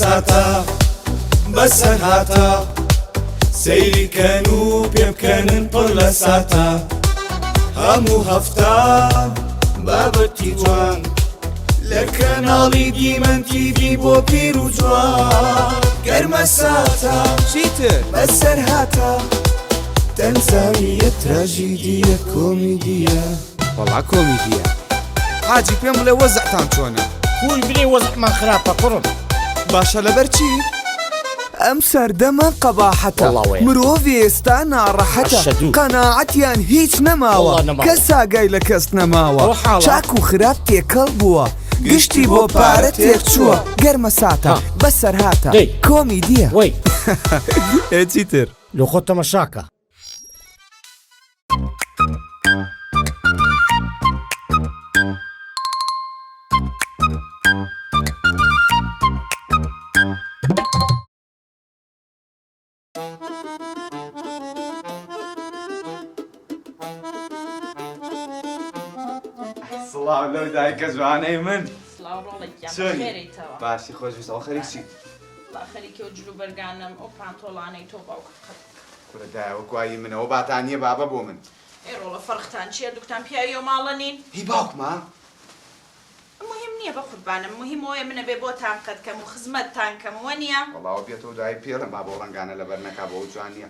ساتا بەسەر هاتە سەیریکەن و پێبکەنن پڕ لە ساتە هەموو هەفتە بابەتی جوان لە کەناڵی دیمەن تیڤی بۆ پیر و جوان گەرمە ساتە چیتر بەسەر هاتە تەنزانیە تراژیدیە کۆمیدیە وەڵا کۆمیدیە حاجی پێم بڵێ وەزعتان چۆنە خوی بری وەزعمان خراپە کوڕم باشە لەبەر چی؟ ئەم سەردەمە قەباحەتە وەڵاوێ. مرۆڤ ئێستا ناڕەحەتە عەشەدوو. قەناعەتیان هیچ نەماوە وەڵا نەماوە. کەس ئاگای لە کەس نەماوە ئەو حاڵە. چاک و خراپ تێکەڵ بووە گشتی بۆ پارە تێکچووە گەرمە ساتە ها. بەسەر هاتە دەی. کۆمیدیە وەی چیتر لە خۆت تەماشاکە سڵاو لەو دایکە جوانەی من سڵاو ڕۆڵێکیان چۆنی؟ خێریتەوە باشی خۆشویستەوە خەریکی خەریکی و جلو بەرگانم ئەو پانتۆڵانەی تۆ باوکت کورە دایوەکوایی منەوە باتانیە بابە بۆ من ئێ ڕۆڵە فەرختان چییە دوکتان پیاوی و ماڵە نین هی باوکما مهم نییە بە قوربانم مهم وەیە منە بێ بۆتان قەتکەم و خزمەتتان کەم وە نییە وەڵاوە بێتەوە دوای پێڵم با بۆ ڕەنگانە لەبەر نەکا بۆ جوان نییە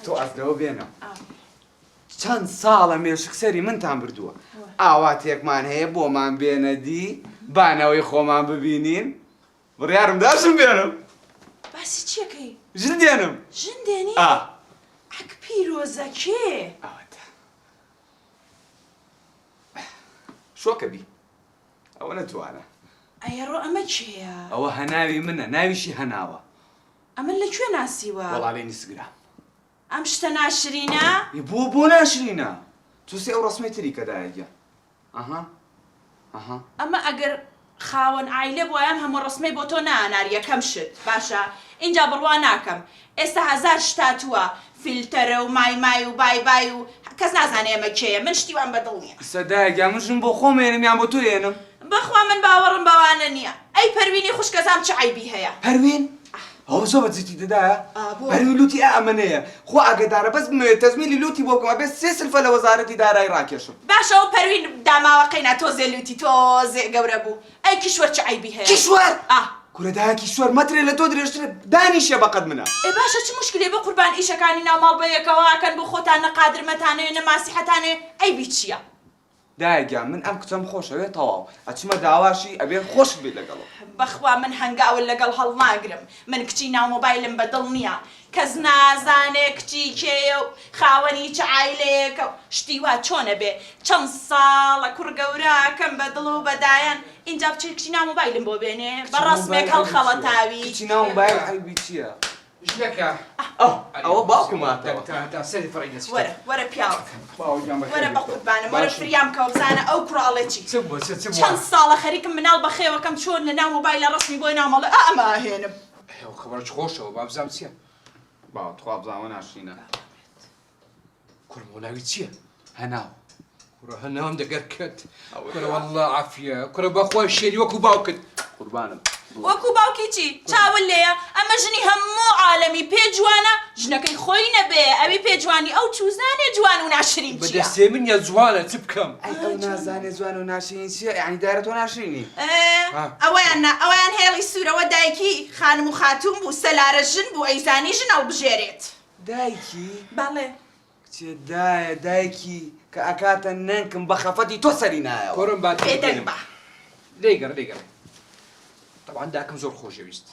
تۆ ئەسلەوە بێنە چەند ساڵە مێشکسەری منتان بردووە ئاواتێکمان هەیە بۆمان بێنەدی بانەوەی خۆمان ببینین بڕیارم داشم بێنم باسی چیەکەی ژن دێنم ژن دێنی ئەک پیرۆزە کێ ئەوەتە شۆکەبی ئەوە نەتوانە ئەیڕۆ ئەمە چێە ئەوە هەناوی منە ناویشی هەناوە ئەمە لەکوێ ناسیوە وەڵاڵی نیسگرا ئەم شتە ناشرینە بۆ ناشرینە تووسی ئەو ڕسمی تری کەدایەگە ئەها ئەمە ئەگەر خاوەن عیلە بۆیان هەموو ڕسمەی بۆ تۆ نانار یەکەم شت باشە اینجا بڕوا ناکەم ئێستا هەزار شتاتووە فیلتەرە و مای و بای و کەس نازانێ ئەمە کێیە من شتیوان بەدڵ نییە سەدایەگە منشم بۆ خۆم هێنم یان بۆ تۆ هێنم بەخوا من باوەڕم بەوانە نییە ئەی پەروینی خوشکەزام چه عیبی هەیە پەروین ئەو زۆر بەجددی دەدایە پەروین لوتی ئەمەنەیە خۆ ئاگدارە بەس تەزمیلی لوتی بۆ بکەمە بێت سێ سلفە لە وەزارەتی دارایی ڕاکێشم باشەوە پەروین داماوەقەینا تۆزێ لوتی تۆزێ گەورە بوو ئەی کیشوەر چه عیبی هەیە کیشوەر کورەدایە کیشوەر مەترێ لە تۆ درێژترە دانیشە بەقەد منە ئێ باشە چ مشکلێ بە قوربان ئیشەکانی ناوماڵ بەیەکەوەکەن بۆ خۆتان نەقادرمەتانەوێ نەماسیحەتانێ ئەیبی چییە دایگە من ئەم کچەم خۆشەوێت تەواو ئەچمە داواشی ئەبێ خۆش بێت لەگەڵەوە بەخوا من هەنگاول لەگەڵ هەڵناگرم من کچی ناو مۆبایلم بەدڵ نییە کەس نازانێ کچی کێیە و خاوەنی چه عیلەیەکە و شتی وا چۆنە بێ چەند ساڵە کوڕ گەوراکەم بەدڵ و بەدایان اینجا بچێت کچی ناو مۆبایلم بۆ بێنێ بە ڕەسمێک هەڵخەڵەتاوی کچی ناو مۆبایل عیبی چییە؟ ژنەکە ئەوە باوکماتەوە تا سەری فڕی دەست وەرە پیاوە باوەجان بەخێر وەرە بە قوربانم وەرە فریام کە بزانە ئەو کوڕاڵێکی چ بووە چ بووە چەند ساڵە خەریکم مناڵ بەخێوەکەم چۆن لە ناو مۆبایلە ڕەسمی بۆی ناومەڵێ ئەمە هێنم ئەو خەبەرش خۆشەوە با بزانم چییە باوە تخوا بزانەوە ناشرینە کوڕمە ناوی چییە هەناو کوڕە هەناوم دەگەر کرد کوڕە وەڵڵا عافیە کوڕە بەخۆی شێری وەکو باوکت قوربانم وەکو باوکی چی چاول لێیە ئەمە ژنی هەموو عالەمی پێ جوانە ژنەکەی خۆی نەبێ ئەوی پێجوانی ئەو چوزانێ جوان و ناشرین چییە بەدەستێ من یا جوانە چ بکەم ئەو نازانێ جوان و ناشرین چییە یعنی دایرە تۆ ناشرینی ئەوەیان هێڵی سوورەوە دایکی خانم و خاتوم بوو سەلارە ژن بوو ئەیزانی ژن هەڵبژێرێت دایکی بەڵێ کچێ دایکی کە ئەکاتە نەنکم بە خەفەتی تۆ سەری نایەوە کوڕم با پێدەنگ بە لێگەڕ طبعا داکەم زۆر خۆشەویست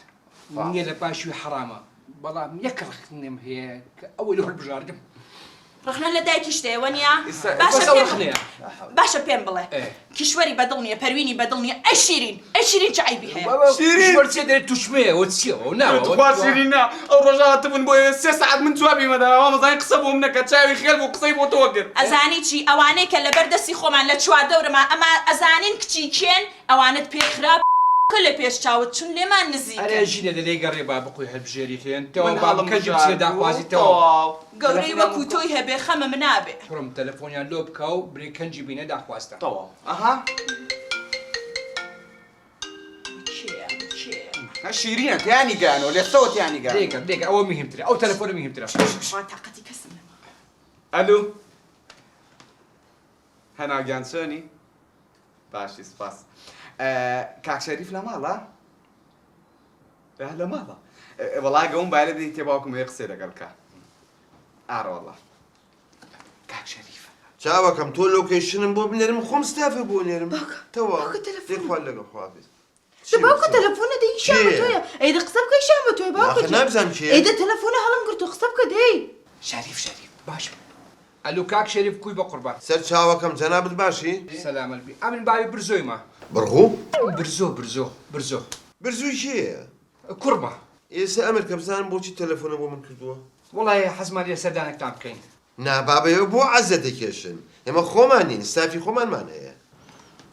نییە لە پاشوی حرامە بەڵام یەک ڕخنێم هەیە کە ئەوەی لە هەڵبژاردم ڕخنە لە دایکی شتەوە نییە ڕخنەیە باشە پێم بڵێ کیشوەری بەدڵ نییە پەروینی بەدڵ نییە ئەی شیرین چه عیبی هەیە شیرین دەێت توشمەیەوە چیەوە ناوە شیرینە ئەو ڕۆژاتە بوون بۆ سێ سەعات من جوابی مەداوە مەزای قسە بۆ منەکە چاوی خێل بۆ قسەی بۆ تۆ کرد ئەزانی چی ئەوانەی کە لەبەر دەستی خۆمان لە چوار دەورەما ئەمە ئەزانین کچی کێن ئەوانت پێ خراپ کە لە پێش چاوت چون لێمان نزیکە ئەرێ ژینە دەلێ گەڕێ با بخۆی هەلبژێری خێن تەوە با بکەنجی بچێ داخوازیتەوە گەورەی وەکو تۆی هەبێ خەمە منابێ کوڕم تەلەفۆنیان لۆ بکە و برێ کەنجی بینە داخواستە تەواو ئەها شيرين تاني كانوا لسه تاني كانوا دقيقة أول مهم ترى أو تلفون مهم ترى طاقتي كسم الو هنا جانسوني باشي سباس كاك شريف لا مالا لا مالا والله قوم بالدي تباكم يغسل قالك والله كاك شريف چاوەکەم تۆ لۆکیشنم بۆ بنێرم خۆم ستافە بۆ نێرم تەواو باوکە تەلەفۆن. دێخوال لەگەڵ خواافز باوکە تەلەفۆنە دەی شامە تۆیە ئەیدە قسە بکەی شامە تۆی باوکە نابزانم چێ ئەیدە تەلەفۆنە هەڵم گرتو قسە بکە دەی شريف باش ألو كاك شريف كوي بقربان سەر چاوەکەم جەنابەت باشی سلام البي أمن بابي برزوي ما بڕغوو برزو برزووی کێیە كرمة ئێستا ئەمریکا بزانم بۆچی تەلەفۆنە بۆ من کردووە والله حزمان لي سردانك تام كاين نابابەیە بۆ عەزە دەکێشن ئێمە خۆمان نین ستافی خۆمانمان هەیە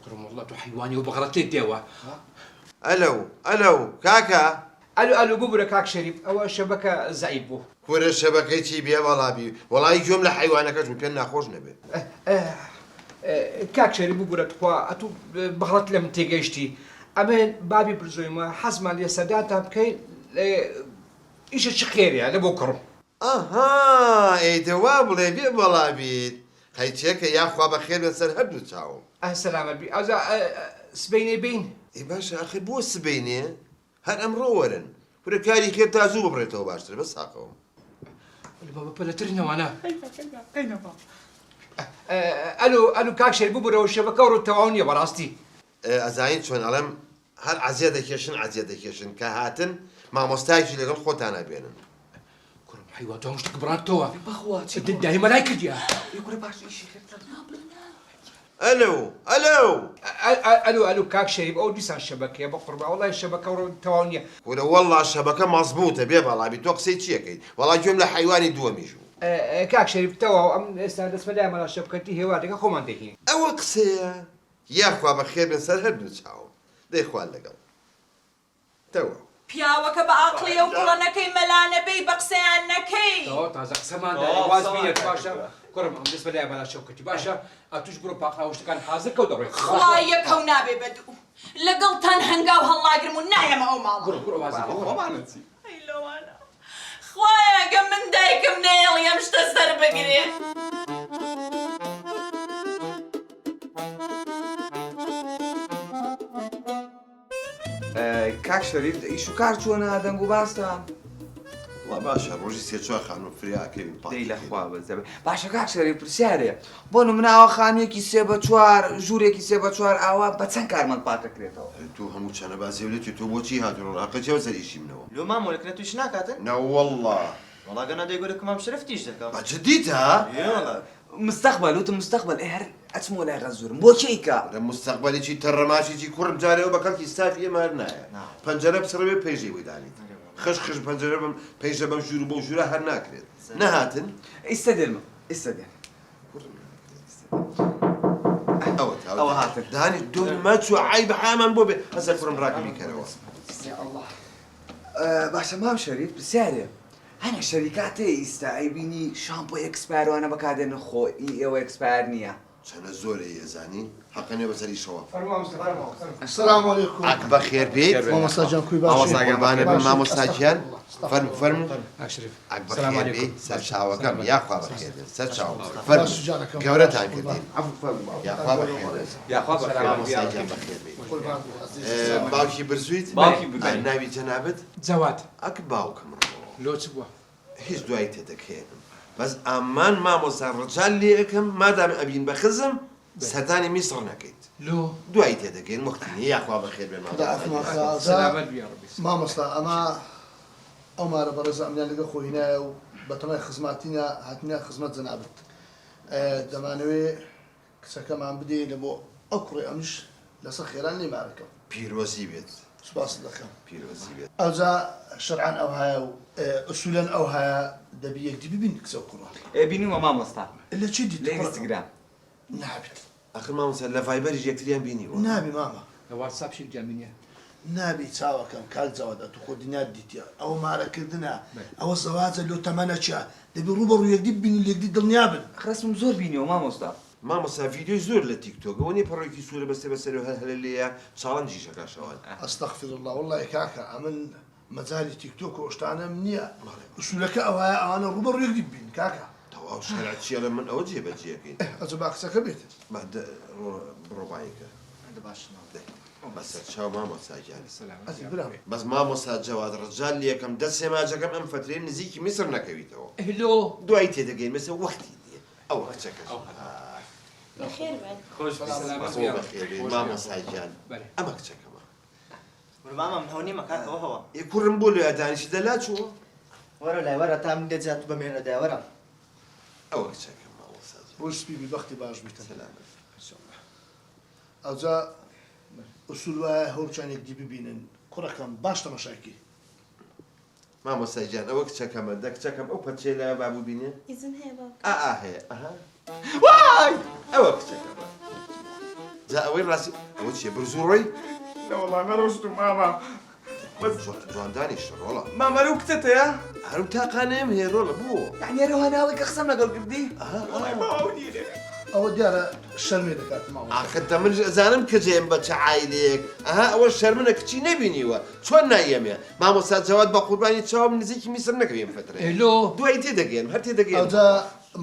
كرم والله تو حيواني وبغرتي الدوا ئەلەو کاکە ألو بوبرا كاك شريف أو شبكة زعيبو کورە شەبەکەی چی بێ وەڵابی وەڵی گوێم لە حیوانەکەش پێ ناخۆش نەبێت كاك شريف بوبرا تخوا أتو بغرت لم تيجيشتي أمين بابي برزوي ما حزمان لي سردان تام كاين إيش خير يعني بكرم ئاها ئەیدەوا بڵێ بێ وەڵابیت خەیچێکە یاخوا بە خێر بەسەر هەردوو چاوم السلام البي أزا سبيني بين ئەی باشە ئەخر بۆ سبەینێ هەر ئەمڕۆ وەرن پورە کاری خێر تا زوو ببڕێتەوە باشتر بە ساقەوە بابا بلترنا وانا الو كاك شريف بوبرا والشبكة والتواونية براستي ئەزانین چۆن ئەڵێم هەر عەزیە دەکێشن کە هاتن مامۆستایکی لەگەڵ خۆتانە بێنن كرم حيوان تو مش تكبران توا داهي ملايكة ديا الو كاك شريف او ديسان الشبكة بقربة والله الشبكة والتواونية وەرە وەڵا شەبەکە مەزبووتە بێ بەڵابی تۆ قسەی چیەکەیت وەڵا گوێم لە حیوانی دووەمیژوو كاك شريف توا ام استاذ ملايا مال الشبكة هواتك خو ما دهين ئەوە قسەیە یاخوا بە خێر بن سەر هەردوو چاوم دەیخوال لەگەڵ تەوا پیاوەکە بە ئاقلیە و کوڕەنەکەی مەلانەبەی بە قسەیان نەکەی تازە قسەمان داری واز بینێت باشە كرم ام بالنسبة لي مال الشبكة باشا اتوش برو باقلا وش كان حاضر كو دروي خوا یەکەو نابێ بەدوو لەگەڵتان هەنگاو هەڵاگرم و نایەمە ئەو ماڵە كرم واز ئەیلۆوانە خوایە گە من دایکم نێڵی ئەم شتە سەر بگرێت كاك شريف ايشو كارتونا دنگو باستان وڵا باشە ڕۆژی سێ-چوار خانوو فریاکەوی دەی لە خوا بەزەبێ باشە کاک شەریف پرسیارەیە بۆ نموناوە خانوویەکی 3 بە 4 ژوورێکی 3 بە 4 ئاوا بە چەند کارمەند پاکەکرێتەوە تو هەموو چەنە بازێ لێتی تۆ بۆچی هاتوون ڕاقەچەوە سەریشی منەوە لو مامۆلەکە توش ناکاتن نەوەڵڵا وڵا گەنا دەیگۆرە کەمام شرفتیش دەکەم بەجددیتە مستقبل وتم مستقبل هەر ئەچمۆ لای ڕەزورم بۆ کێیکە لە مستەقبەلێکی تەڕەماشێکی کوڕم جارەوە بە کەڵکی ستافی ئێمە هەر نایە پەنجەرە بسڕەوێ پێژەی وی دانیت خش پەنجەرە بم پێیژە بەم ژوور بۆ ژوورە هەر ناکرێت نەهاتن ئیستەدێمە ئیستەدێ ئەوە هاتن دانی دومە چوو عای بە حامان بۆ بێ هەزە کوڕم ڕاکەمی کەرەوە باشە مام شەریف پرسیارێ هەنە شەریکاتەیە ئیستا ئەیبینی شامپۆ ئەکسپایرۆانە بەکاردێنە خۆ ئێوە ئەکسپایر نییە چەنە زۆرە ێزانی حەقەنێ بەسەری شەوە السلام عليكم ئاک بە خێر بێت مامۆستا جان کوی باشی قوربانە بن مامۆستاکیان فەرمو شريف ئاک بە خێر بێت سەر چاوەکەم یاخوا بە خێر بێت سەر چاوم فەرمو گەورەتان کردین یاخوا بە خێر بێت یاخوا بە خێر مامۆستاکیان بە خێر بێت باوکی برزویت باوکی برزویت. ناوی جەنابەت زوات ئەک باوکم لو تبوا هیچ دوای تێدەکێنم بەس ئامان مامۆستا ڕجال لێ ئەەکەم مادام ئەبین بە خزم سەردانی میسڕ نەکەیت لو دوای تێدەکەین مختنی یاخوا بە خێر بێت سلام البي يا ربي مامۆستا ئەمە ئەو مارە بەڕێز ئەمیان لەگە خۆی نایە و بەتەمای خزماتینە هاتنە خزمەت جەنابەت دەمانەوێ کچەکەمان بدەین لە بۆ ئەو کوڕێ ئەمش لەسەر خێران لێمارەکەم پیرۆزی بێت سوپاس دەکەم پیرۆزی بێت ئەوجا شەرعان ئەو هەیە و ئوسولەن ئەو هەیە دەبی یەکدی ببین کچە و کوڕە بینیوە مامۆستا لە چی دیت لە ئینستاگرام نابێت ئەخر مامۆستا لە ڤایبەریش یەکتریان بینیوە نابی ماما واتساب شي جامينيا نابی چاوەکەم کاک جاوەدا تو خۆ دنیا دیتە ئەوە مارەکردنە ئەوە زەواجە لۆ تەمەنە چە دەبی ڕوو بە ڕوو یەکدی ببینی یەکدی دڵنیا بن خرسم زۆر بینیوە مامۆستا مامۆستا ڤیدیۆی زۆر لە تیکتۆکەوە نیە پەڕێکی سوورە بەستێ بەسەر و هەر لێیە چاڵەنجی شەکە شەوان ئەستەغفر الله والله کاکە ئەمن مەجای تیکتۆک و شتانم نییە ئوسولەکە ئەوایە ئەوانە ڕوبەڕوویەک بین کاکە تەواو شەرعچیە لە من ئەوە جێبەجێەکەین ئەجە با قسەکە بێت بڕۆبایەکە باش بەسەر چاو مامۆستاگیان ئەتی برام بەس مامۆستا جەواد ڕەجال یەکەم دەست سێماجەکەم ئەم فترەی نزیکی میسر نەکەویتەوە هلو دوای تێدەگەین مەسە وەختی دیە ئەو کچەکەش بخێر بن خۆش بەخێر مامۆستاگیان بەێ ئەمە کچەکەمە ماما من هەونی مەکاتەوە هەوە کوڕم بۆ لە دانیشی دەلا چووە وەرە لای وەرە تا من دەجات بەمێنە داوەرە ئەوە کچەکەم مامۆستاگیان ڕۆژ سپیبی بەختی باش بیتە سەلامت ئەوجا ئوسول وایە هەوڵچانێک دی ببینن کوڕەکەم باش تەماشاکی مامۆستاگیان ئەوە کچەکەمە دە کچەکەم ئەو پەرچەی لە بابوو بینێ ئیزن هەیە بە هەیە وای ئەوە کچەکەمە جا ئەوەی ڕاستی ئەوە چیە برزوڕۆی وەڵامە ڕۆشتم ماما جواندانی شڕۆڵە مامەرە و کچەتەیە هەرم تاقانەیەم هەیە ڕۆڵە بووە یعنی هەناڵی کە قسەم لەگەڵ کردی ئەوە دیارە شەرمێ دەکات ماوە ئاخەتە من ئەزانم کە جێم بە چە عایلێک ئەوە شەرمنە کچی نەبینیوە چۆن نایەمێ مامۆستا جەواد بە قوربانی چاوم نزیکی میسر نەکەویم فترە هلو دوای تێدەگەین هەر تێدەگەین ئەوجا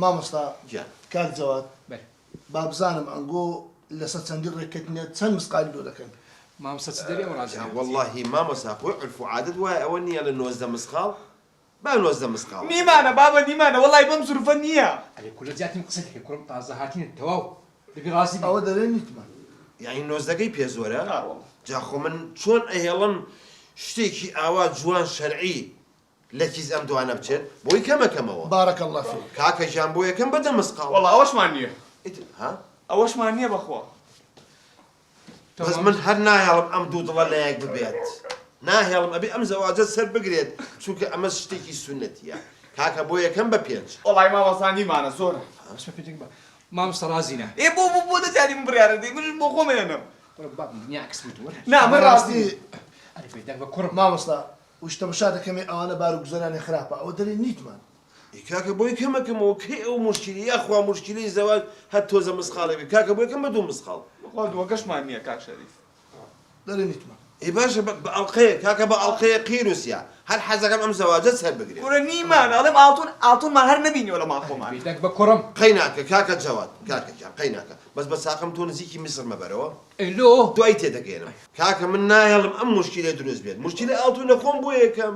مامۆستا گیان کاک جەواد بەێ با بزانم ئەنگۆ لەسەر چەندی ڕێککەوتنێ چەند مسقالی دۆ دەکەن مامۆستا چ دەری ئەو ڕازی واللهی مامۆستا خۆی عرف و عادت وایە ئەوە نییە لە 90 مسقال با 90 مسقال نیمانە بابە نیمانە وەڵای بەم زروفە نییە ئەلێ کولە زیاتیم قسە دەکەی کوڕم تازە هاتینە تەواو دەبی ڕازی ئەوە دەرێ نیتمان یعنی 90 پێ زۆرە جاخۆ من چۆن ئەهێڵم شتێکی ئاوا جوان شەرعی لە کیز ئەم دوانە بچێت بۆی کەمەکەمەوە بارەکە الله فێ کاکەژیان بۆ یەکەم بەدە مسقال وەڵا ئەوەشمان نییە ها ئەوەشمان نییە بەخوا بەس من هەر ناهێڵم ئەم دوو دڵە لە یەک ببێت ناهێڵم ئەبێ ئەم زەواجە سەر بگرێت چونکە ئەمە شتێکی سونەتیە کاکە بۆ یەکەم بە پێنج وەڵای مامەستا نیمانە زۆرە بسمە پێ بە مامۆستا ڕازی نە ئێ بۆ دەجاری من بڕیارە دی من بۆ خۆمێنم کوڕم باب دنیا عکس بتوەرە نا من ڕاستی ئەلێ پێدا بە کوڕم مامۆستا وش تەماشا دەکەمێ ئەوانە بار و گوزەرانی خراپە ئەوە دەرێ نیتمان کاکە بۆی کەمەکەمەوە کەی ئەو مشکلی یاخوا مشکلی زەواج هەر تۆزە مسخاڵێ بێ کاکە بۆ یەکەم بە دوو مسخاڵ بەخوا دووەکەشمان نییە کاک شەریف دەرێ نیتمان ئی باشە بە ئەڵقەیە کاکە بە ئەڵقەیە قیروسیا هەر حەزەکەم ئەم زەواجە سەر بگرێت کوڕە نیمان ئەڵێم ئاڵتونمان هەر نەبینیوە لە ماخۆمان پێداک بە کوڕم قەی ناکە کاکە جەواد کاکەجان قەی ناکە بەس بە ساقم تۆ نزیکی میسر مەبەرەوە هلو دوای تێدەگەێنم کاکە من ناهێڵم ئەم مشکلە دروست بێت مشکلە ئاڵتونە خۆم بۆ یەکەم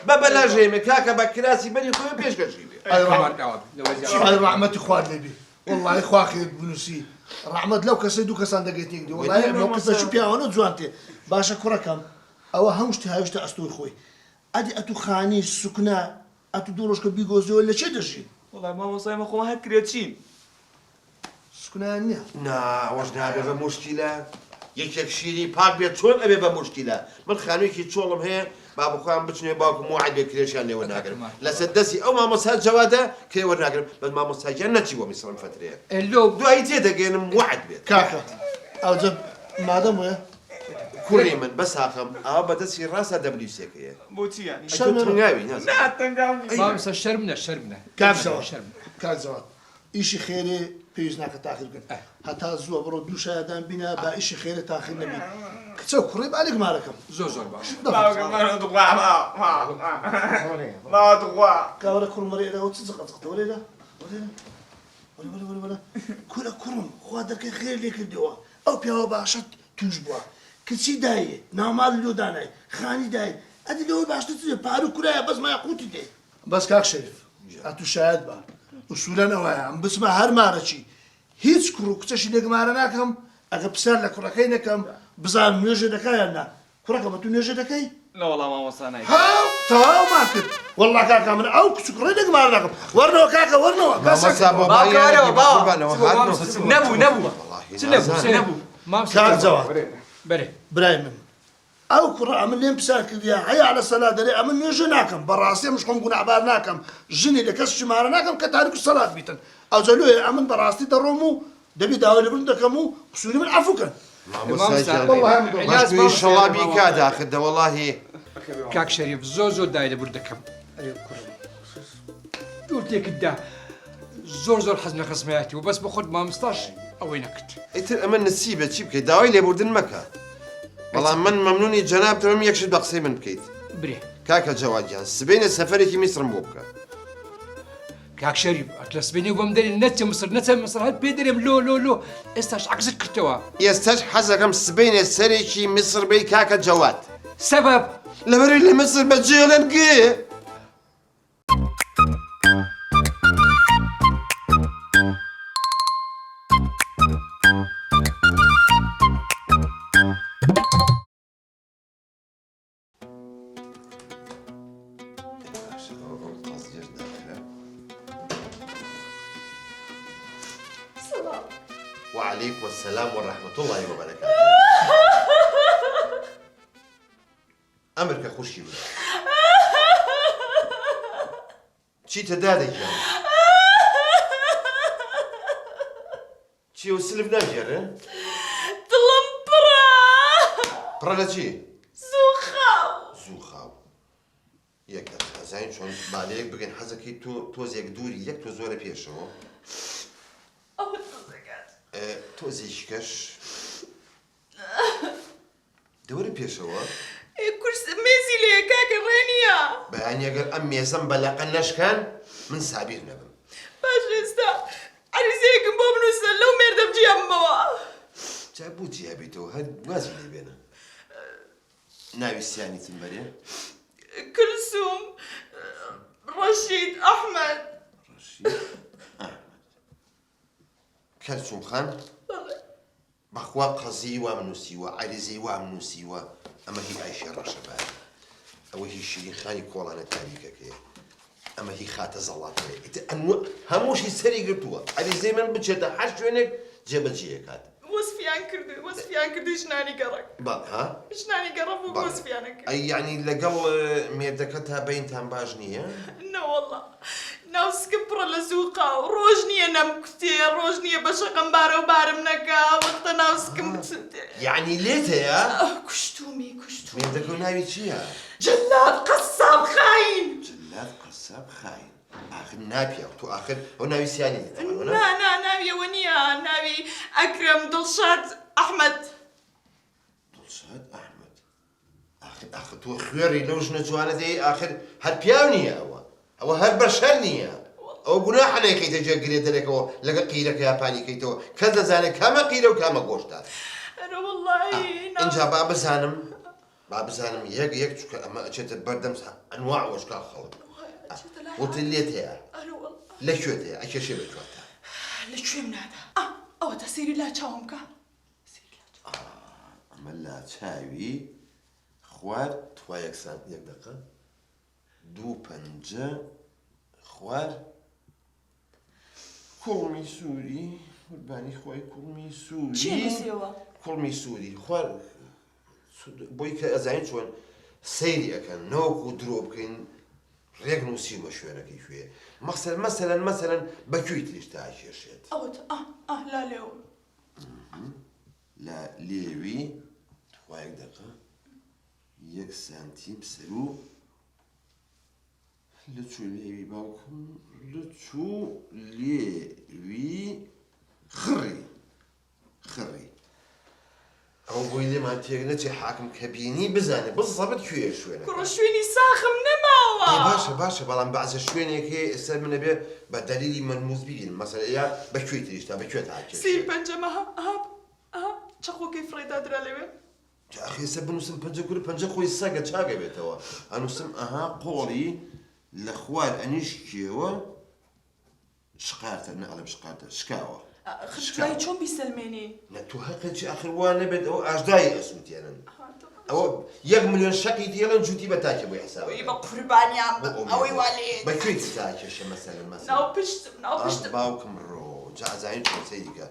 بە بەلاژێمێ کاکە بە کراسی بەری خۆی پێشکەشی بێت ئەی ڕەحمەتی خوارد لێبی والله خواخێت بنووسی ڕەحمەت لەو کەسەی دوو کەسان دەگەێت یەک دی والله ئەو کەسەشی پیاوانە جوان تێ باشە کوڕەکەم ئەوە هەموو شتی هاوشتە ئەستۆی خۆی ئەدی ئەتو خانی سوکنا ئەتو دوو ڕۆژکە بیگۆزیەوە لە چێ دەژین وەڵای مامۆستای مە خۆم هەر کرێت چین سوکنیان نییە ئەوەش نابێ بە مشکلە یەکێک شیری پاک بێت چۆن ئەبێ بە مشکلە من خانوویەکی چۆڵم هەیە با بخوام بچنێ باوکم وعد بێ کرێشیان لێوە ناگرم لەسەر دەستی ئەو مامۆستا جەوادە کێوە ناگرم بەس مامۆستاگیان نەچیوە میسرم فترەیە هلو دوایی تێدەگەێنم وعد بێت کاکە ئەوجە مادەم وێ کوڕی من بەساقم ئەوە بەدەستی ڕاستە دەبلیوسێکەیە بۆچی یانی تنگاوی نازانم ناتەنگاوی مامۆستا شەرمنە شەرمنە کاک جەواد ئیشی خێرێ پێویست ناکە تاخیر بکەن هەتا زووە بڕۆ دوو شایدان بینە با ئیشی خێرە تاخیر نەبی کچە و کوڕی بالێک مارەکەم زۆر زۆر باش کاوەرە کوڕمەرێرەوە چ جقەتەوە لێرە کورە کوڕم خوا دەکەی خێر لێ کردەوە ئەو پیاوە باشە توش بووە کچی دایە نامال لۆدانای خانی دای ئەدی لەوەی باشتر چێ پار و کورایە بەس مایقوتی دێ بەس کاک شەریف ئەتو شاید بە ئوسولەن ئەوەیە ئەم بچمە هەر مارەچی هیچ کوڕ و کچەشی لێگمارە ناکەم ئەگە پسار لە کوڕەکەی نەکەم بزان نوێژە دەکایان نا کوڕەکەمە تو نوێژە دەکەی لا وەڵام مامۆستا نای هاو تەواومان کرد وەڵڵا کاکە من ئەو کچ کوڕی لێگمارە ناکەم وەرنەوە کاکە وەرنەوە نەبوو کار جەواد بەێ برای من ئەو کوڕە ئەمن لێم پسار کردیا هەیە لە سەلا دەرێ ئەمن نوێژە ناکەم بەڕاستی مش خۆم گونەعبار ناکەم ژنی لە کەس شمارە ناکەم کە تاریک و سەلات بیتن ئەو جەلوێ ئەمن بەڕاستی دەڕۆم و دەبی داوای لەبن دەکەم و قسووری من عەفوکەن شەڵابی کا داخدە وەڵاهی کاک شەریف زۆر زۆر دای لەبور دەکەم دوور تێکتدا زۆر حەز لە خزمەتی و بەس بە خۆت مامۆستاش ئەوەی نەکرد. ئیتر ئەمە نسیبە چی بکەیت داوای لێبوردن مەکە. بەڵام من مەمنونی جەنابتەوەم یەکشت بە قسەی من بکەیت. برێ کاکە جەوادیان سبەینە سەفەرێکی میسرم بۆ بکە. کاک شەریف ئەتلە سبەینی بۆم دەرێن نەچە مسر هەر پێ دەرێم لۆ ئێستاش عەکست کردەوە. ئێستاش حەزەکەم سبەینە سەرێکی میسر بەی کاکە جەواد. سەبەب لەبەرەوەی لە میسر بە جێڵەنگێ. وعليكم السلام ورحمة الله وبركاته. أمرك خوشي بلا. چی تدادێک چی و سلف ناگێڕێ؟ دڵم پڕە پڕە لە چی؟ زوو خاو یەک ئەزانین چۆن بالەیەک بگەین حەزەکەی تۆزێک دووری یەک تۆ زۆرە پێشەوە تۆزێکیکەش دەوەرە پێشەوە کورسە مێزی لێ کاکە ڕێنیە بەیانی ئەگەر ئەم مێزەم بەلەقە نەشکان من سابیر نەبم باش ئێستا عەریزەیەکم بۆ بنووسە لەو مێردەم جیاممەوە جا بۆ جیابێتەوە هەر وازی لێ بێنە ناوی سیانی چن بەرێ کلسوم ڕەشید ئەحمەد کەلسوم خان بەخوا قەزی وام نووسیوە عەریزەی وام نووسیوە ئەمە هی ئایشە ڕەشەبایە ئەوە هی شیرین خانی کۆڵانە تاریکەکەیە ئەمە هی خاتە زەڵاتەیە هەمووشی سەری گرتووە عەریزەی من بچێتە هەر شوێنێک جێبەجێکات وەسفیان کردی ژنانی گەڕک ها ژنانی گەڕە بوو وەسفیانە کرد ئەی یعنی لەگەڵ مێردەکە تا بەینتان باش نییە؟ نەوەڵڵا ناوسکە پڕە لە زووقا و ڕۆژ نییە نەمکوتێ ڕۆژ نییە بە شەقەم بارە و بارم نەکا وەختە ناوسکم بچێ یعنی لێتەیە؟ کوشتومی مێردەکە ناوی چییە؟ جەلاد قەساب خاین جەلاد قەساب خاین آخر ناپیە تو آخر ئەو ناوی سیانی نا ناویەوە نییە ناوی ئەکرەم دڵشاد ئەحمەد دڵشاد ئەحمەد آخر تۆ خوێڕی لەو ژنە جوانە دەی آخر هەر پیاو نییە ئەوە هەر بەشەر نییە ئەو گوناحە نەیەکەیتە جێگرێ دەرێکەوە لەگەڵ قیرەکە یاپانیکەیتەوە کەس دەزانێت کامە قیرە و کامە گۆشتە اینجا با بزانم یەک چکە ئەمە ئەچێتە بەردەم ئەنواع وەشکا خەڵک وتە لێت هەیە لەکوێت هەیە ئەکێشێ بکواتە لەکوێم نادا ئەوە تا سەیری لا چاوم کە ئەمە لا چاوی خوار توا یەکسان یەک دەقە دوو پەنجە خوار کوڵمی سووری قوربانی خۆی کوڵمی سووری کوڵمی سووری خوار بۆی کە ئەزانین چۆن سەیری ئەەکەن نەوەکو درۆ بکەین ڕێک نووسیمە شوێنەکەی کوێ مەسەلەن بەکوێی تریش تا کێشێت لا لێو لا لێوی توایەک دەقە یەک سانتیم سەرو لە چوو لێوی باوکم لە چوو لێوی خڕی ئەو بۆی لێمان تێک نەچێ حاکم کە بینی بزانێ بزەبت کوێ شوێنە کوڕە شوێنی ساخم نەماوە باشە بەڵام بەعزە شوێنێک هەیە ئێستا منە بێ بە دەلیلی مەلموس ببین مەسەلە یا بەکوێ تریشتا بەکوێ تاکێ سیر پەنجەمە چەقۆکەی فڕێدا درا لەوێ ئەخێسە بنووسم پەنجە کوور پەنجە خۆی سەگە چاگە بێتەوە ئەنووسم قۆڵی لە خوار ئەنیشکیەوە شقارتە نەڵم شقارتە شکاوە خشکای چۆن بیسەلمێنین تو هەقەی ئاخر وان نەبێت ئەوە ئاژدایی ئەسووتێنن ئەوە 1 ملیۆن شەقی تێڵن جوتی بە تاکە بۆی حسابی بە قوربانیان ئەوەی والێ بەکوێ تاکێشە مەسەلەن ناو پشتم باوکم ڕۆ جازاین چۆسەی دیکە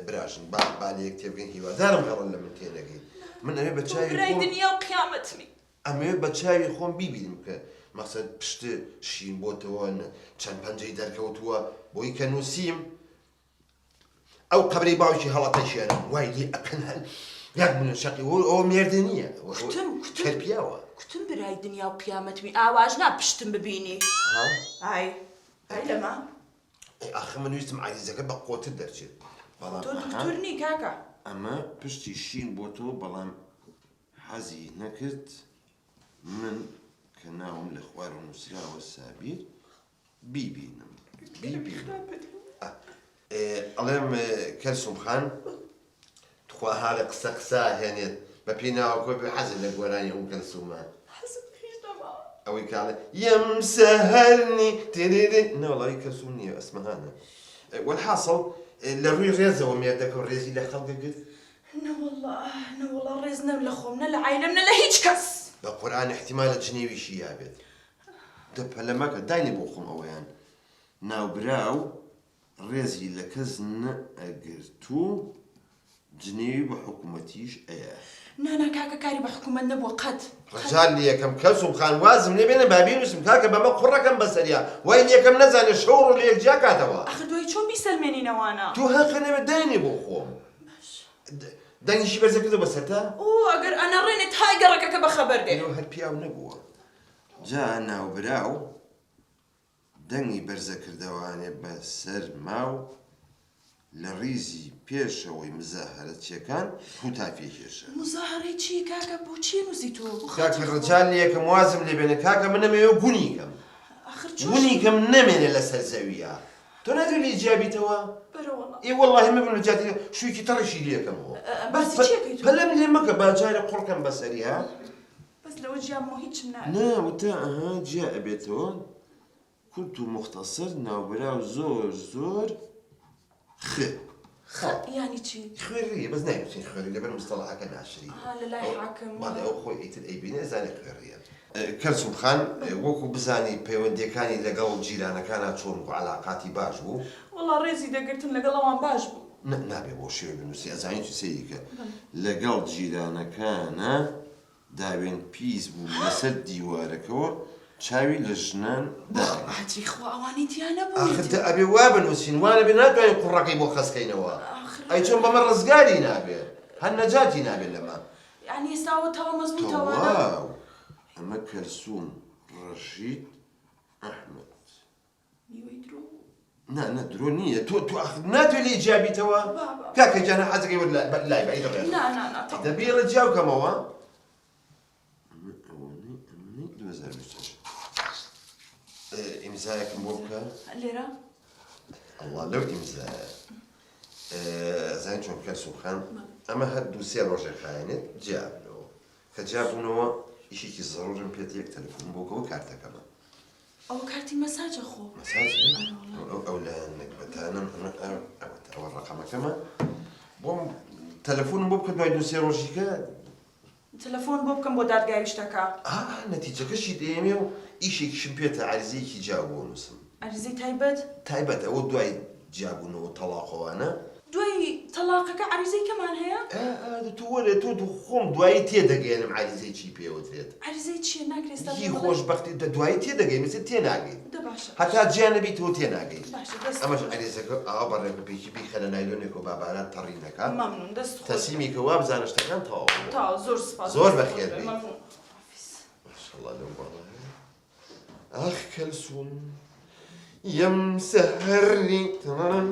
براشن بالێک تێبگەین هیوادارم هەڕۆن لە من تێنەگەی من ئەوێ بە چاوی برای دنیا و قیامەتمی ئەمێ بە چاوی خۆم بیبینم کە مەقسەد پشتە شین بۆتەوە چەند پەنجەی دەرکەوتووە بۆی کە نووسیم ئەو قەبرەی باوکی هەڵەتەشیانە وای لێ ئەکەن هەن 1 ملیۆن شەقی ئەوە مێردە نییە کەرپیاوە کوتم برای دنیا و قیامەتمی ئاواژ نا پشتم ببینی ئای لەما ئاخە من ویستم عریزەکە بە قۆتر دەرچێت بەڵام تۆ دکتۆرنی کاکە ئەمە پشتی شین بۆ تۆ بەڵام حەزی نەکرد من کە ناوم لە خوار و نووسراوە سابیر بیبینم ئەڵێم کەلسوم خان تخوا ها لە قسە هێنێت بە پێی ناوەکۆ بێ حەزت لە گۆرانی ئەو کەلسومە ئەوەی کاڵێ یم سەهەرنی تێرێرێ نەوەڵی کەلسوم نییە ئەسمەهانە والحاصل لە ڕووی ڕێزەوە مێردەکە و ڕێزی لە خەڵکە کرد نەوەڵا ڕێز نە لە خۆم نە لە عایلەم نە لە هیچ کەس بە قورآن احتیمالە جنێویشی یابێت دەپەلەمەکە داینێ بۆ خۆم ئەوەیان ناوبراو ڕێزی لە کەس نەئەگرت و جنێوی بە حکوومەتیش ئەیە نانا کاکە کاری بە حکوومەت نەبووە قەت ڕجال یەکەم کەلسوم خان وازم لێ بێنە بابی نووسم کاکە بەمە قوڕەکەم بەسەریا وای یەکەم نەزانێت شەوڕ و لە یەکجیا کاتەوە ئەخر دوای چۆن بیسەلمێنینەوانە تو هەقە نەبێت داینێ بۆ خۆم دەنگیشی بەرزە کردە بەسەرتا ئەگەر ئەنەڕێنێت های گەڕەکەکە بە خەبەر دێ هەر پیاو نەبووە جا ناوبراو دەنگی بەرزە کردەوانێ بەسەر ماو لە ڕیزی پێشەوەی مزاهرەتیەکان هوتافێکێشە مزاهرەی چی کاکە بۆ چی نووسی تۆ کاکە ڕجال یەکەم وازم لێ بێنە کاکە من نەمەوێ گونیکەم گونیکەم نەمێنێ لەسەر زەویە تۆ ناتوێت لێ جیابیتەوە ئێ وەڵڵاهی مەبن لە جاتی شوویکی تەڕشی لێکەمەوە پەلەم لێ مەکە باجارە قوڕکەم بەسەری ها بەس لەوە جیابمەوە هیچم ناوتە ئەها جیا ئەبێتەوە کورت و مختصر ناوبراو زۆر یانی چی؟ خوێڕیە بەس نایوتین خوێڕی لەبەر مستەڵەحەکە ناشری لە لای حاکم ماڵێ ئەو خۆی ئیتر ئەیبینێ زانێ خوێڕیە کەلسوم خان وەکو بزانی پەیوەندیەکانی لەگەڵ جیرانەکانە چۆن و عەلاقاتی باش بوو وەڵا ڕێزی دەگرتن لەگەڵەوان باش بوو نابێ بۆ شێوە بنووسی ئەزانی چ سەیریکە لەگەڵ جیرانەکانە داوێن پیس بوو لەسەر دیوارەکەەوە چاوی لە ژنان داهاتی خوا ئەوانی دیانە بوو ئاخرتە ئەبێ وا بنووسین وانە بێ ناتوانین قوڕەکەی بۆ خەسکەینەوە ئەی چۆن بەمە ڕزگاری نابێت هەر نەجاتی نابێت لەمە یعنی ئێستاوە تەوا مەزبوطەوە ئەمە کەلسوم ڕەشید ئەحمەد نیوەی درۆ نه درۆ نییە تۆ ناتوێت لێ جیابیتەوە کاکە جانە حەزەکەی لای بە ئیدڕێت دەبێ لە جیاوکەمەوە ئیمزایەکم بۆ بکە لێرە ئەڵڵا لەو ئیمزایە زانین چۆن کەلسوم خان ئەمە هەر دوو-سێ ڕۆژێک خایەنێت جیابنەوە کە جیابوونەوە ئیشێکی زەڕورم پێت یەک تەلەفۆن بۆکەوە کارتەکەمە ئەو کارتی مەساجە خۆ ئەو لە نەکبەتانم ئەوە ڕقەمەکەمە بۆم تەلەفۆنم بۆ بکە دوای دوو-سێ ڕۆژیکە تەلەفۆن بۆ بکەم بۆ دادگای شتەکە نەتیجەکەشی دێمێ و ئیشێکیشم پێتە عەریزەیەکی جیاو بۆ نووسم عەریزەی تایبەت ئەوە دوای جیابوونەوە تەڵاقەوانە دوای تەلاقەکە عەریزەی کەمان هەیە تۆ وەرە تۆ خۆم دوایی تێدەگەێنم عەریزەی چی پێوترێت عەریزەی چیە ناکرێستا هی خۆشبەختی دوایی تێدەگەی مثل تێناگەیت باشە هەتا جیانەبی تۆ تێناگەیت باشە ئەمەش عەریزەکە ئاوا بەڕێکە پێکی بیخەنە نایلۆنێک و باباران تەڕی نەکا مەمنون دەست تەسیمی کە وا بزانە شتەکان تەواو تا زۆر سپاس زۆر بەخێر بێت ماشەڵڵا لەو بەڵێ ئاخ کەلسوم یم سەهەرنی تەمام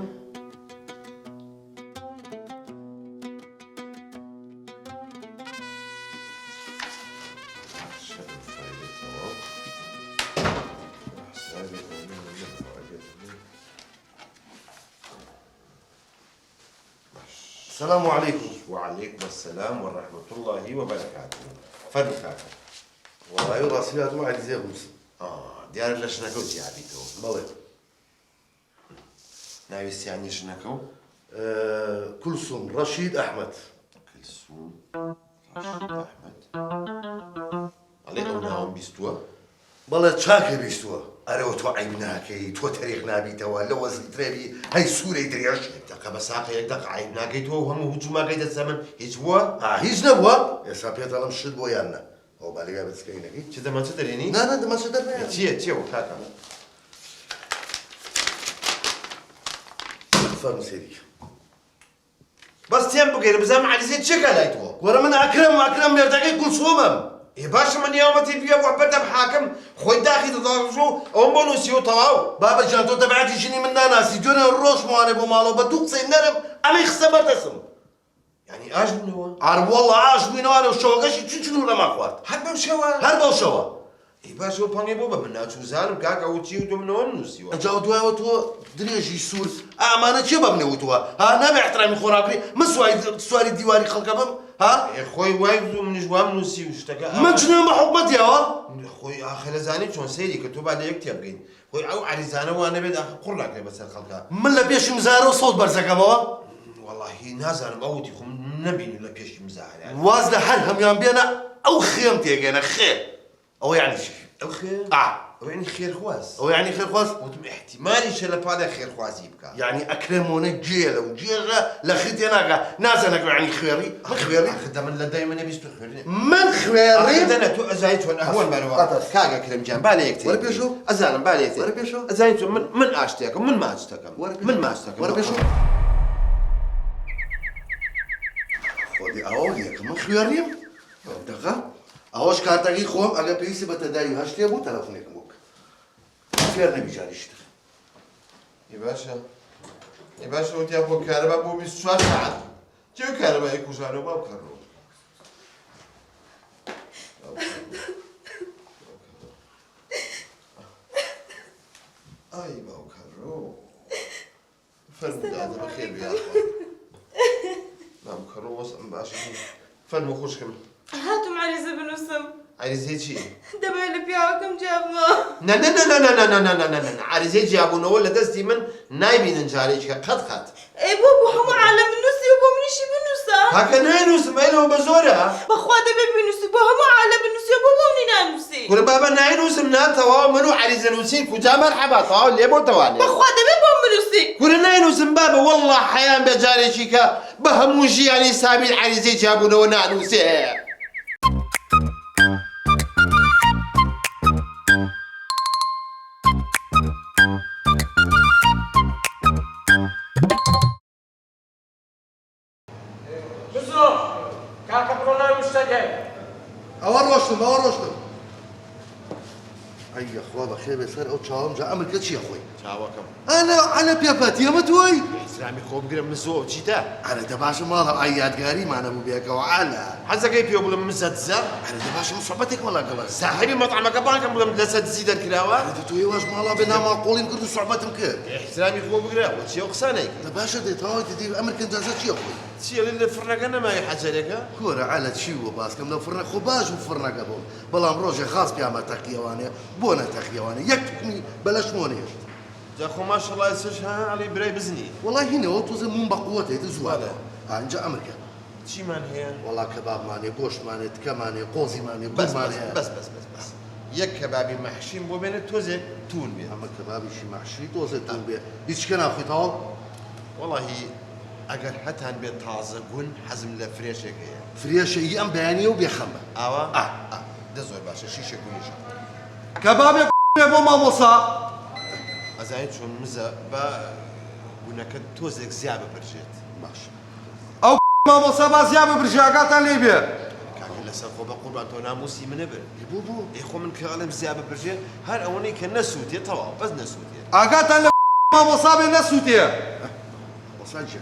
السلام عليكم. وعليكم السلام ورحمة الله وبركاته. فرد كاكا. والله والله سمعت واحد زي غمس. ديار لا شنكو جابيتو. بلى. ناويس يعني شنكو؟ كلثوم رشيد أحمد. كلثوم رشيد أحمد. عليكم ناوم بيستوا؟ بلى تشاكي بيستوا. أرو تو عيبناكي تو تاريخ نابيتوا لو وزن ترابي هاي سوري دريش. دقة مساقي دقة عيبناكي تو هم هجوما قيد الزمن هجوا؟ هيج نبوا. يا سابيت أنا مشيت بويانا. هو بالي قابل سكينك. كذا ما تدريني؟ لا ده ما تدري. تيو كاكا. فرن سيري. بس تيم بقير بزام على زيت شكل هايتوا. ورا من أكرم يرتقي كلثوم. ای باشه من یامەتی پێ بۆ بەردەم حاکم خۆی داخی دەداڕژۆ ئەوم بۆ نووسیەوە تەواو بابە جان تۆ تەبعەتی ژنی من ناناسی دوێنێ ڕۆژ موانێ بۆ ماڵەوە بە دوو قسەی نەرم ئەمەی خستە بەردەسم یعنی ئاش بنەوە ئاروەڵە ئاش بووینەوە شەوەکەشی چنو لەما خوارد هەر بەم شەوە هەر بەو شەوە ای باشه و پەنگی بۆ بە من ناچوو زانم کاکە ئەو چی و تۆ منەوە نووسیوە ئەجا دوایەوە تۆ درێژی سوور ئامانە چێ بە منەوتووە ها نابێ احترامی خۆراگری من سواری دیواری خەڵکە بم ها خۆی وای زوو منیش وام نووسی و شتەکە من چنێم بە حکومەتیەوە خۆی ئاخەلەزانی چۆن سەیری کە تۆ با لە یەک تێبگەین خۆی ئەو عەریزانە وانە بێت قوڕ ناکرێت بەسەر خەڵکە من لە پێشی مزارە و سەوت بەرزەکەمەوە وەڵاهی نازانم ئەوتی خۆم نەبینی لە پێشی مزارە واز لە هەر هەمیان بێنە ئەو خێم تێگەنە خێ ئەوە یعنی چی ئەو خێر ئەو یعنی خێرخواز ئەو یعنی خێرخواز وتم احتیمالیشە لە پادە خێرخوازی بکە یعنی ئەکرێمۆنە جێلە و جێژە لە خێتێ ناگا نازانەکە یعنی خوێڕی من خوێڕی خدە من لە دای منە بیست و خوێرنێ من خوێڕی دەنە تۆ ئەزای چۆن ئەهۆن بەرەوە کاگە کرمجان با لە یەکتێ وەرە پێشەوە ئەزانم با لە یەکتێ وەرە پێشەوە ئەزای چۆن من ئاشتێکم من ماچتەکەم من ماچتەکەم وەرە پێشەوە خۆدی ئەوە یەکە من خوێڕیم دەقا ئەوەش کارتەکەی خۆم ئەگە پێویستی بە تەداوی هەشتێ بوو تەلەفۆنێکم بوو فێر نەبیجاریشتر ای باشه وتیا بۆ کارەبا بۆ 24 ساعت چێ کارەبای کوژانەوە باو کڕەوە ئای باو کڕۆ فەرمودادە بەخێر بیا باو کڕۆ وەسم باشە فەرمو خوشکم هاتم عریزە بنووسم عریزەی چی؟ دەبێت لە پیاوەکەم جابمە عریزەی جیابوونەوە لە دەستی من نایبینن جارێکە قەت ئەی بۆ هەموو عالەم بنووسی و بۆ منیشی بنووسە هاکە ناینووسم ئەیلەوە بە زۆرە بەخوا دەبێت بنووسی بۆ هەموو عالەم بنووسی و بۆ منی نانووسی گورە بابە ناینووسم ناتەواو من و عریزە نووسین کوجا مەرحەبا تەواو لێ بۆ تەوانێ بەخوا دەبێت بۆ بنووسی گورە ناینووسم بابە وەڵڵا حەیان بێ جارێکی کە بە هەموو ژیانی سامیل عریزەی جیابوونەوە نانووسێ ئەوە ڕۆشتم ئەی خوا بەخێر بێسەر ئەو چاوەم جا ئەمریکا چییە خۆی چاوەکەم ئەنە پێپەتیەمە توی ئیسلامی خۆ بگرم مزۆ چیتە ئەرە دەباشە ماڵە ئای یادگاریمانە بوو بێکەوە ئالە حەزەکەی پێ بڵم مزەتزە ئەرە دەباشە سوحبەتێکمە لەگەڵە ساحبی مەطعمەکە بانکەم بڵم لەسەر دزی دەرکراوە ئەرە تۆی واش ماڵا بێ ناماقۆڵیم کرد و سوحبەتم کرد احترامی خۆ بگرە وە چی ئەو قسانەی دەباشە دێتەوە دیدی ئەمریکن جازە چییە خۆی چیە لە فرنەکە نەمای حەجەرێکە کۆرە ئالە چی وە باسکەم لە فرنە خۆ باش و فرنەکە بوو بەڵام ڕۆژێ خاص پیامە تەقیەوانێ بۆ نەتەقیەوانە یەکمی بەلەش مۆنێت جا خۆ ماشەڵای سش ها ئەڵی برای بزنی وڵای هینەوە تۆزە مون بە قووەتێت زوادە ئەنجا ئەمریکا چیمان هەیە وڵا کەبابمانێ گۆشتمانێت تکەمانێ قۆزیمانێ گوزمانێ بەس یەک کەبابی مەحشیم بۆ بێنێت تۆزێک تون بێ ئەمە کەبابیشی مەحشی تۆزێت تون بێ هیچکە ناخۆیتەوە وەڵاهی ئەگەر هەتان بێت تازە گون حەزم لە فرێشێک هەیە فرێشەیی ئەم بەیانیە و بێخەمە ئاوا دە زۆر باشە شیشە گونیش کەبابێک بۆ مامۆسا ئەزای چۆن مزە بە گونەکە تۆزێک زیاد بپرژێت باش ئەو مامۆسا بازیا ببرژاگاتان لێ بێ کاکە لەسەر خۆ بە قوربان تۆ ناموسی منە بر بوو ئێ خۆ من کەڵم زیاد بپرژێت هەر ئەوەی کە نەسووتێت تەواو بەس نەسووتێت ئاگاتان لە مامۆسا بێ نەسووتێ مۆساجێ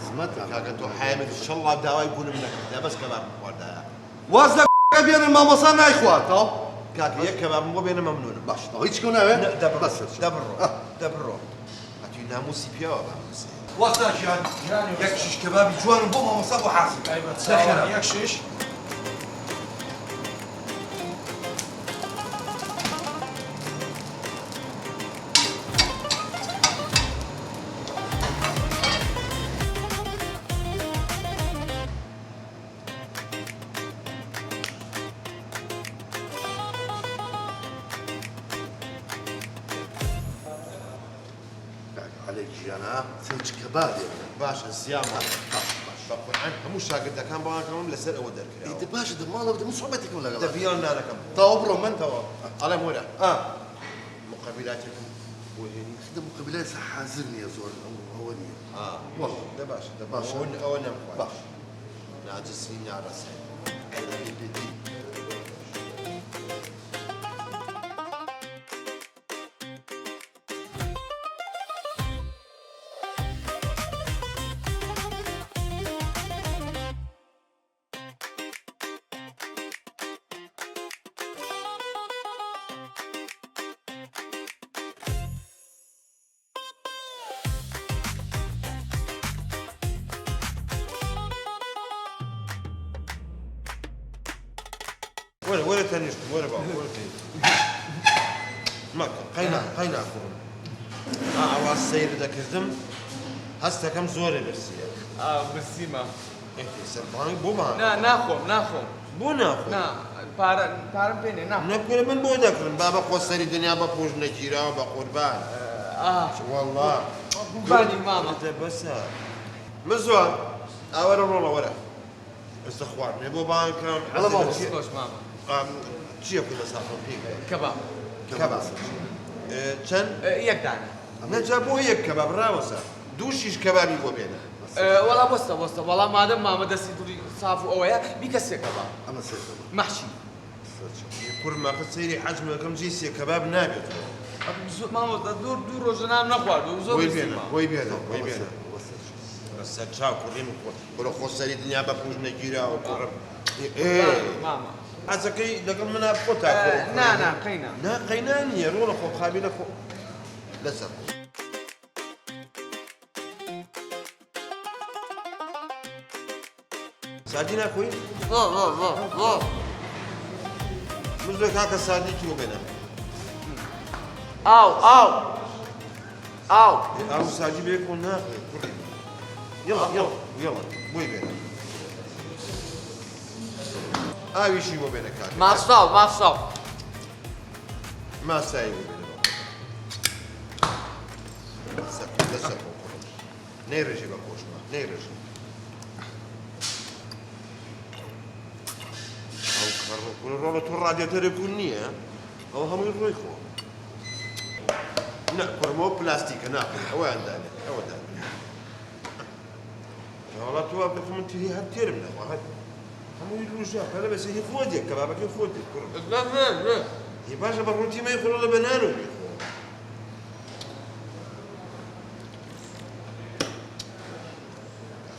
زمەتە کاکە تۆ حامد شەڵڵا داوای گونم نەکردە بەس کەباب خواردایە واز لە بێنن مامۆسا نایخواتەوە کاکە یەک کەبابم بۆ بێنە مەمنونم باش هیچ کەو ناوێ دەبڕۆ ئەتوی ناموسی پیاوە باموسی وەستاژیان یەک شیش کەبابی جوانم بۆ مامۆستا بۆ حاسب یەک شیش عليكيانا سيج كبابي باشە زیام بەقورعان هەموو شاگردەکان بەڵاnkەوەم لەسەر ئەوە دەرکراوە انت باشا دماغه بدي مصعوبتكم لقى دەبیان نانەکەم طاو برو من تەواو ئەڵێم وەرە مقابلاتێکم بۆ هێنی خدم مقابلات حازرني يا زور اوليه والله ده باشە ده باشە. ئەوە نەمخوات باش ناجسی ناڕەسێ وەرە تەنیشت وەرە باو وەرە مەکە قەینا کوڕم ئاوا سەیر دەکردم هەستەکەم زۆرە برسیە برسی مام سەربانگ بۆ مان ناخۆم بۆ ناخۆ پارم پێنێ نەکوێرە من بۆ دەکردم بابە خۆسەری دنیا بە پۆش نەگیراوە بە قوربان والله بانی مامە بەسە مزوان ئاوەرە ڕۆڵە وەرە ئێستا خواردنێ بۆ بانکەم خۆش مامە چییە کوی لەساڵم پێ کەباب چەند یەک دانە نەجا بۆ یەک کەباب ڕاوەسە دوو شیش کەبابی بۆ بێنە وەڵا وەستە وەڵام مادەم مامە دەستی دووری ساف و ئەوەیە بیکە سێ کەباب ئەمە سێتەوە مەحشی کوڕمەکە سەیری حەجمەکەم جێ سێ کەباب نابێت مامۆ دوو ڕۆژە نام نەخوارد و زۆر بۆی بێنە سەر چاو کوڕیم بۆرە خۆسەری دنیا بە پوش نەگیراوە کوڕم مامە حەزەکەی لەگەڵ منە خۆتا قەینا قەینان نییە ڕۆڵە خۆ قابلە خۆ لەسەر سادی ناخۆی؟ بزۆ کاکە سادیکی بۆ بێنە ئاو ئاو سادی بێ کۆ ناخێت کوڕی یڵە بۆی بێنە ئاویشی بۆ بێنە کاکە ماساو ماسایی بۆ بێنە لەسەر بۆ کوڕم نەیڕێژێ بە خۆشمە نەیڕێژێ ڕۆڵە تۆ ڕادیۆتەرێکون نییە ئەو هەمووی ڕۆی خۆ کوڕمەوە پلاستیکە ناخۆی ئەویان دانێت ئەوە دانێت وڵات تۆ بکە من تری هەر تێرم نەخوا هەمووی ڕژە پەلە بەسێ هی خۆدێک کە بابەکەی خۆدێک کوڕم هی باشە بە ڕوتیمەی خۆڵە لە بەنانەوە بێ خۆ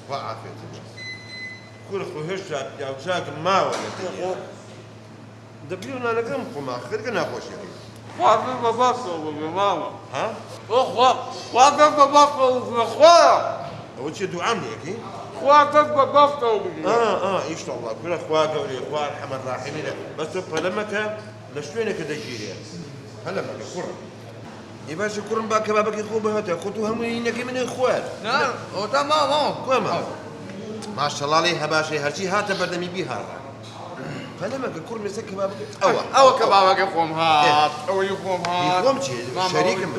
خوا عافێتە کوڕ خۆ هێشتا پیاوچاکم ماوە لە خۆ دەبیێنانەکەم خۆما خێرگە ناخۆشیەکەی خواردن بە باشەوە بگێ مامە ها؟ خواردن بە باشەوە بگێ خۆیە ئەوە چیە دوعام لێکی؟ خواردن بە باشەوە بگێ ئیشتەڵڵا کوڕە خوا گەورەی خوا ئەرحەمەر ڕاحیمینە بەس تۆ پەلەمەکە لە شوێنێکە دەگیرێ هەلەمەکە کوڕم ئی باشە کوڕم با کەبابەکەی خۆ بهاتە خۆ تو هەمووی اینەکەی منێ خوارد ئەوتا مامە کوێمە ماشەڵڵاڵی هەباشەی هەرچی هاتە بەردەمی بیهاڕە پەلەمەکە کوڕم ێستا کەبابەکە ئەوە کەبابەکە خۆم هات ئەوەی خۆم هات خۆم چی شەریکم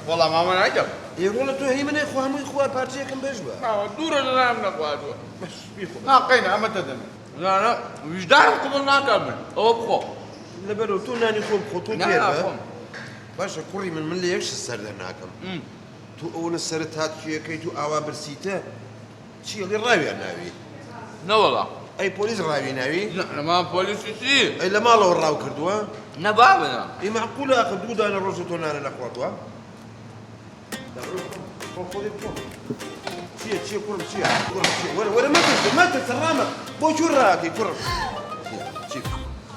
وەڵام مامە نایدەم ڕۆڵە تۆ هی منێ خۆ هەمووی خوار پارچەیەکم بێژ بە دوورە لەلام نەخواردووە ناقەینە ئەمە دەدەمێ زانە ویژدارم قبڵ ناکەم من ئەوە بخۆ لەبەرەوە تۆ نانی خۆم خۆ تۆ پێر بە باشە کوڕی من لە یەکش سەر دەرناکەم تو ئەوە لە سەرت هاتوویەکەی تو ئاوا برسیتە چیڵی ڕاویان ناوی نەوەڵا ئەی پۆلیس ڕاوی ناوی لەما پۆلیسی چی ئەی لە ماڵەوە ڕاو کردووە نەبابنە ئەی معقولە ئەخە دوو دانە ڕۆژە تۆ نانە نەخواردووە چییە کوڕم چییە وەرە مەترسە ڕامە بۆ چوو ڕاکەی کوڕم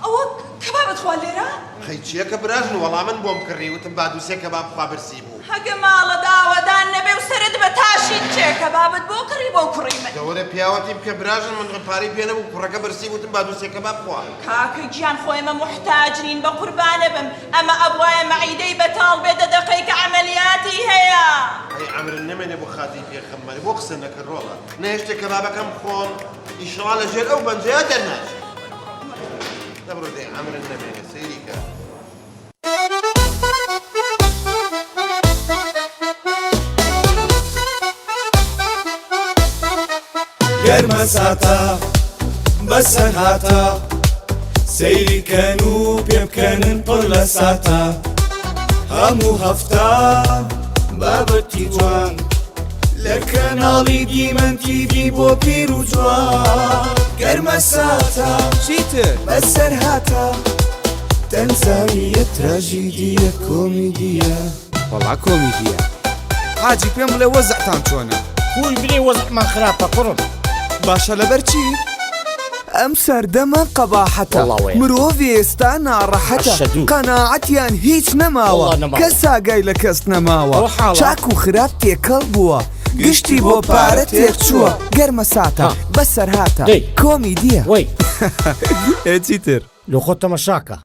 ئەوە کەبابت خوا لێرە؟ خەی چییە کە براژن وەڵام من بۆم کڕی وتم با دووسێ کەباب خوا برسی بوو هەگە ماڵە داوەدان نەبێ و سەرت بە تاشی چێ کەبابت بۆ کڕی بۆ کوڕی من گەورە پیاوەتی بکە براژن من پارەی پێ نەبوو کوڕەکە برسی وتم با دووسێ کەباب خوا کاکە گیان خۆی ئەمە محتاجرین بە قوربانە بم ئەمە ئەبوایە مەعیدەی بەتاڵ بێدە دەقەی کە عەمەلیاتی هەیە ئەی عەمرن نەمێنێ بۆ خاتی پێخەممەری بۆ قسە نەکە ڕۆڵە نەهێشتێ کەبابەکەم خۆم ئیشەڵا لەژێر ئەو بەنجەیە دەرناچێت دەبڕۆ دەی عەمرن نەمێنێ سەیری کە گەرمە ساتە بەسەر هاتە سەیری کەن و پێ بکەنن پڕ لە ساتە هەموو هەفتە بابەتی جوان لە کەناڵی دیمەن تیڤی بۆ پیر و جوان گەرمە ساتە چیتر بەسەر هاتە تەنزانیە تراژیدیە کۆمیدیە وەڵا کۆمیدیە حاجی پێم بڵێ وەزعتان چۆنە خوي بني وزعمان خراپە کوڕم باشە لەبەر چی؟ ئەم سەردەمە قەباحەتە مرۆڤ ئێستا ناڕەحەتە قەناعەتیان هیچ نەماوە کەس ئاگای لە کەس نەماوە چاک و خراپ تێکەڵ بووە گشتی بۆ پارە تێک چووە گەرمە ساتە بەسەر هاتە کۆمیدیە وەی هێچی تر لو خۆ تەماشاکە